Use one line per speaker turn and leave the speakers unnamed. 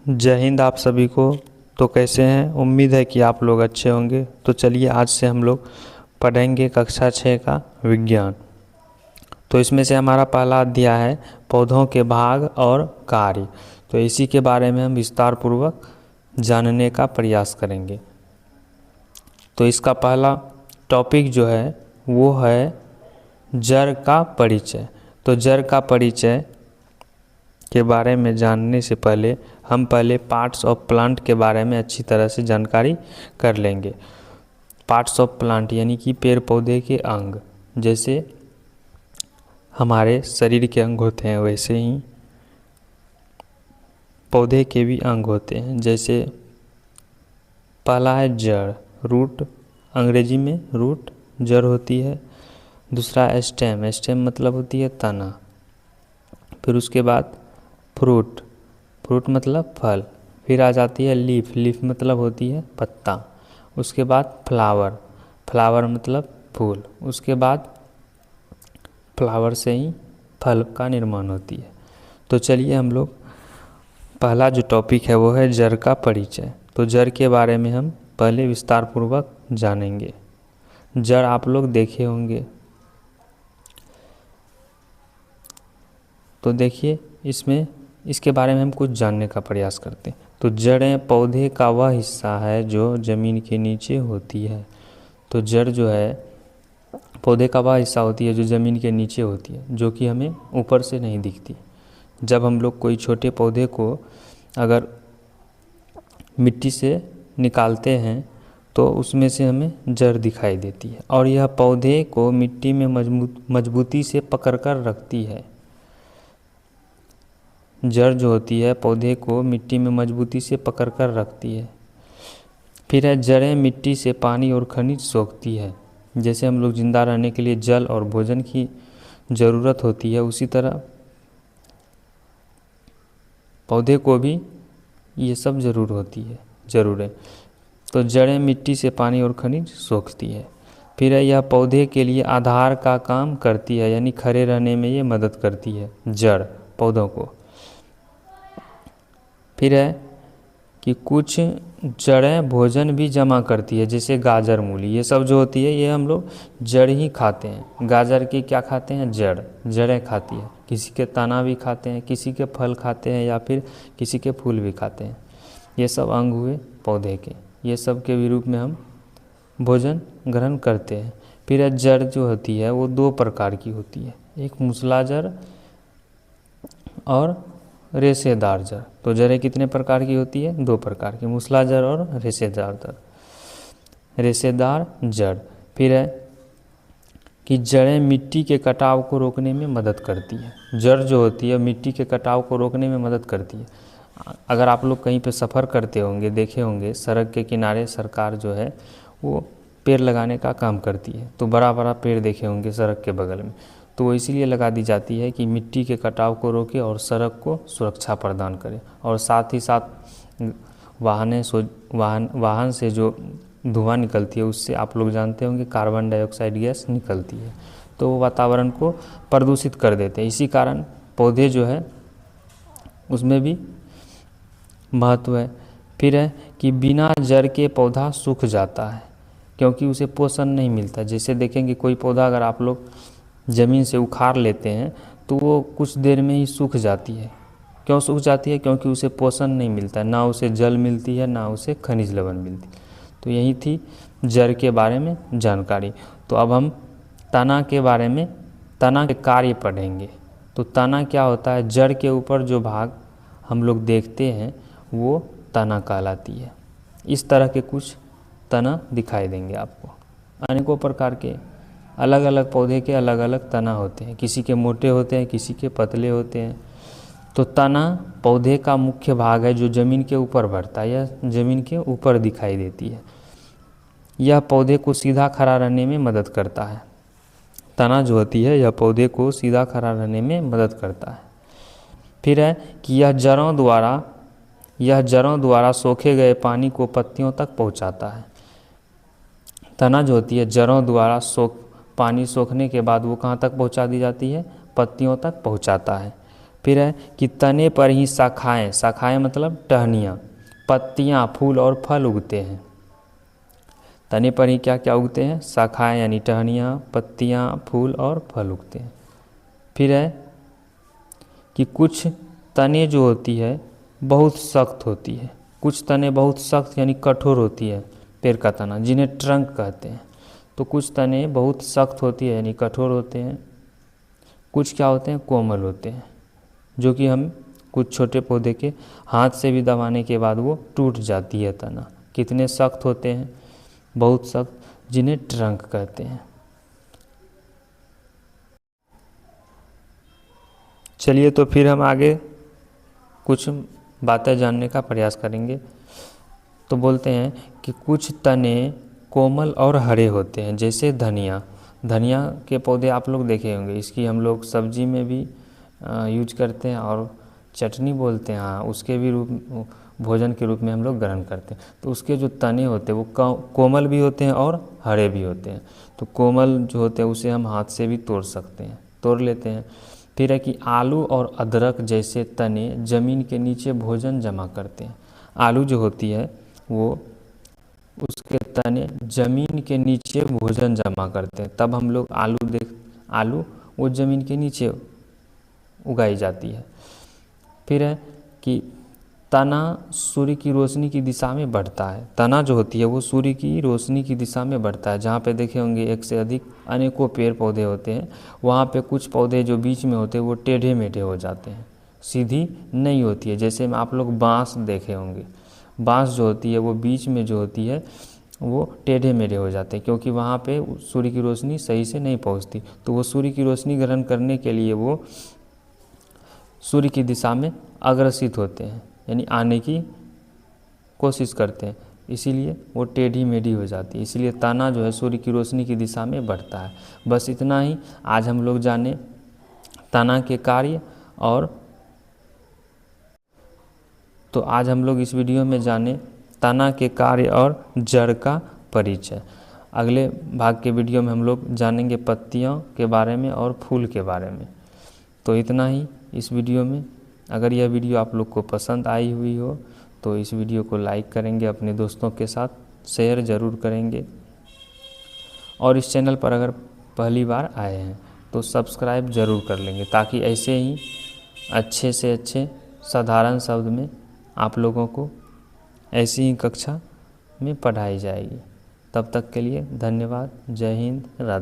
जय हिंद आप सभी को। तो कैसे हैं? उम्मीद है कि आप लोग अच्छे होंगे। तो चलिए आज से हम लोग पढ़ेंगे कक्षा 6 का विज्ञान। तो इसमें से हमारा पहला अध्याय है पौधों के भाग और कार्य। तो इसी के बारे में हम विस्तार पूर्वक जानने का प्रयास करेंगे। तो इसका पहला टॉपिक जो है वो है जड़ का परिचय। तो जड़ का परिचय के बारे में जानने से पहले हम पहले पार्ट्स ऑफ प्लांट के बारे में अच्छी तरह से जानकारी कर लेंगे। पार्ट्स ऑफ प्लांट यानी कि पेड़ पौधे के अंग, जैसे हमारे शरीर के अंग होते हैं वैसे ही पौधे के भी अंग होते हैं। जैसे पहला है जड़, रूट, अंग्रेजी में रूट जड़ होती है। दूसरा स्टेम, स्टेम मतलब होती है तना। फिर उसके बाद फ्रूट, फ्रूट मतलब फल। फिर आ जाती है लीफ, लीफ मतलब होती है पत्ता। उसके बाद फ्लावर, फ्लावर मतलब फूल। उसके बाद फ्लावर से ही फल का निर्माण होती है। तो चलिए हम लोग पहला जो टॉपिक है वो है जड़ का परिचय। तो जड़ के बारे में हम पहले विस्तार पूर्वक जानेंगे। जड़ आप लोग देखे होंगे। तो देखिए इसमें इसके बारे में हम कुछ जानने का प्रयास करते हैं। तो जड़ें पौधे का वह हिस्सा है जो ज़मीन के नीचे होती है। तो जड़ जो है पौधे का वह हिस्सा होती है जो ज़मीन के नीचे होती है, जो कि हमें ऊपर से नहीं दिखती। जब हम लोग कोई छोटे पौधे को अगर मिट्टी से निकालते हैं तो उसमें से हमें जड़ दिखाई देती है, और यह पौधे को मिट्टी में मजबूती से पकड़ कर रखती है। जड़ जो होती है पौधे को मिट्टी में मजबूती से पकड़ कर रखती है। फिर है जड़ें मिट्टी से पानी और खनिज सोखती है। जैसे हम लोग जिंदा रहने के लिए जल और भोजन की ज़रूरत होती है, उसी तरह पौधे को भी ये सब ज़रूर होती है, ज़रूर है। तो जड़ें मिट्टी से पानी और खनिज सोखती है। फिर है यह पौधे के लिए आधार का काम करती है, यानी खड़े रहने में ये मदद करती है जड़ पौधों को। फिर है कि कुछ जड़ें भोजन भी जमा करती है, जैसे गाजर, मूली, ये सब जो होती है ये हम लोग जड़ ही खाते हैं। गाजर की क्या खाते हैं? जड़, जड़ें खाती है। किसी के तना भी खाते हैं, किसी के फल खाते हैं, या फिर किसी के फूल भी खाते हैं। ये सब अंग हुए पौधे के, ये सब के भी रूप में हम भोजन ग्रहण करते हैं। फिर जड़ जो होती है वो दो प्रकार की होती है, एक मूसला जड़ और रेशेदार जड़। तो जड़ें कितने प्रकार की होती है? दो प्रकार की, मूसला जड़ और रेशेदार जड़। रेशेदार जड़। फिर है कि जड़ें मिट्टी के कटाव को रोकने में मदद करती है। जड़ जो होती है मिट्टी के कटाव को रोकने में मदद करती है। अगर आप लोग कहीं पे सफ़र करते होंगे, देखे होंगे सड़क के किनारे सरकार जो है वो पेड़ लगाने का काम करती है। तो बड़ा बड़ा पेड़ देखे होंगे सड़क के बगल में, तो वो इसीलिए लगा दी जाती है कि मिट्टी के कटाव को रोके और सड़क को सुरक्षा प्रदान करे। और साथ ही साथ वाहन से जो धुआं निकलती है उससे आप लोग जानते होंगे कार्बन डाइऑक्साइड गैस निकलती है, तो वो वातावरण को प्रदूषित कर देते हैं। इसी कारण पौधे जो है उसमें भी महत्व है। फिर है कि बिना जड़ के पौधा सूख जाता है, क्योंकि उसे पोषण नहीं मिलता। जैसे देखेंगे कोई पौधा अगर आप लोग ज़मीन से उखाड़ लेते हैं तो वो कुछ देर में ही सूख जाती है। क्यों सूख जाती है? क्योंकि उसे पोषण नहीं मिलता, ना उसे जल मिलती है, ना उसे खनिज लवण मिलती। तो यही थी जड़ के बारे में जानकारी। तो अब हम तना के बारे में, तना के कार्य पढ़ेंगे। तो तना क्या होता है? जड़ के ऊपर जो भाग हम लोग देखते हैं वो तना कहलाती है। इस तरह के कुछ तना दिखाई देंगे आपको। अनेकों प्रकार के अलग अलग पौधे के अलग अलग तना होते हैं, किसी के मोटे होते हैं, किसी के पतले होते हैं। तो तना पौधे का मुख्य भाग है जो ज़मीन के ऊपर बढ़ता है, यह ज़मीन के ऊपर दिखाई देती है। यह पौधे को सीधा खड़ा रहने में मदद करता है। तना जो होती है यह पौधे को सीधा खड़ा रहने में मदद करता है। फिर है कि यह जड़ों द्वारा सोखे गए पानी को पत्तियों तक पहुंचाता है। तना जो होती है जड़ों द्वारा पानी सोखने के बाद वो कहाँ तक पहुंचा दी जाती है? पत्तियों तक पहुंचाता है। फिर है कि तने पर ही शाखाएं, शाखाएं मतलब टहनियाँ, पत्तियाँ, फूल और फल उगते हैं। तने पर ही क्या क्या उगते हैं? शाखाएं यानी टहनियाँ, पत्तियाँ, फूल और फल उगते हैं। फिर है कि कुछ तने जो होती है बहुत सख्त होती है, कुछ तने बहुत सख्त यानी कठोर होती है पेड़ का तना, जिन्हें ट्रंक कहते हैं। तो कुछ तने बहुत सख्त होती है यानी कठोर होते हैं, कुछ क्या होते हैं? कोमल होते हैं, जो कि हम कुछ छोटे पौधे के हाथ से भी दबाने के बाद वो टूट जाती है तना। कितने सख्त होते हैं? बहुत सख्त, जिन्हें ट्रंक कहते हैं। चलिए तो फिर हम आगे कुछ बातें जानने का प्रयास करेंगे। तो बोलते हैं कि कुछ तने कोमल और हरे होते हैं, जैसे धनिया। धनिया के पौधे आप लोग देखे होंगे, इसकी हम लोग सब्जी में भी यूज करते हैं और चटनी बोलते हैं, हाँ, उसके भी रूप, भोजन के रूप में हम लोग ग्रहण करते हैं। तो उसके जो तने होते हैं वो कोमल भी होते हैं और हरे भी होते हैं। तो कोमल जो होते हैं उसे हम हाथ से भी तोड़ सकते हैं, तोड़ लेते हैं। फिर है कि आलू और अदरक जैसे तने ज़मीन के नीचे भोजन जमा करते हैं। आलू जो होती है वो, उसके तने ज़मीन के नीचे भोजन जमा करते हैं, तब हम लोग आलू वो ज़मीन के नीचे उगाई जाती है। फिर है कि तना सूर्य की रोशनी की दिशा में बढ़ता है। तना जो होती है वो सूर्य की रोशनी की दिशा में बढ़ता है। जहाँ पे देखे होंगे एक से अधिक अनेकों पेड़ पौधे होते हैं, वहाँ पे कुछ पौधे जो बीच में होते हैं वो टेढ़े मेढ़े हो जाते हैं, सीधी नहीं होती है। जैसे में आप लोग बाँस देखे होंगे, बाँस जो होती है वो बीच में जो होती है वो टेढ़े मेढ़े हो जाते हैं, क्योंकि वहाँ पे सूर्य की रोशनी सही से नहीं पहुँचती। तो वो सूर्य की रोशनी ग्रहण करने के लिए वो सूर्य की दिशा में अग्रसित होते हैं, यानी आने की कोशिश करते हैं, इसीलिए वो टेढ़ी मेढ़ी हो जाती है। इसीलिए तना जो है सूर्य की रोशनी की दिशा में बढ़ता है। बस इतना ही आज हम लोग जाने तना के कार्य। और तो आज हम लोग इस वीडियो में जाने तना के कार्य और जड़ का परिचय। अगले भाग के वीडियो में हम लोग जानेंगे पत्तियों के बारे में और फूल के बारे में। तो इतना ही इस वीडियो में। अगर यह वीडियो आप लोग को पसंद आई हुई हो तो इस वीडियो को लाइक करेंगे, अपने दोस्तों के साथ शेयर ज़रूर करेंगे, और इस चैनल पर अगर पहली बार आए हैं तो सब्सक्राइब ज़रूर कर लेंगे, ताकि ऐसे ही अच्छे से अच्छे साधारण शब्द में आप लोगों को ऐसी ही कक्षा में पढ़ाई जाएगी। तब तक के लिए धन्यवाद। जय हिंद, राधे।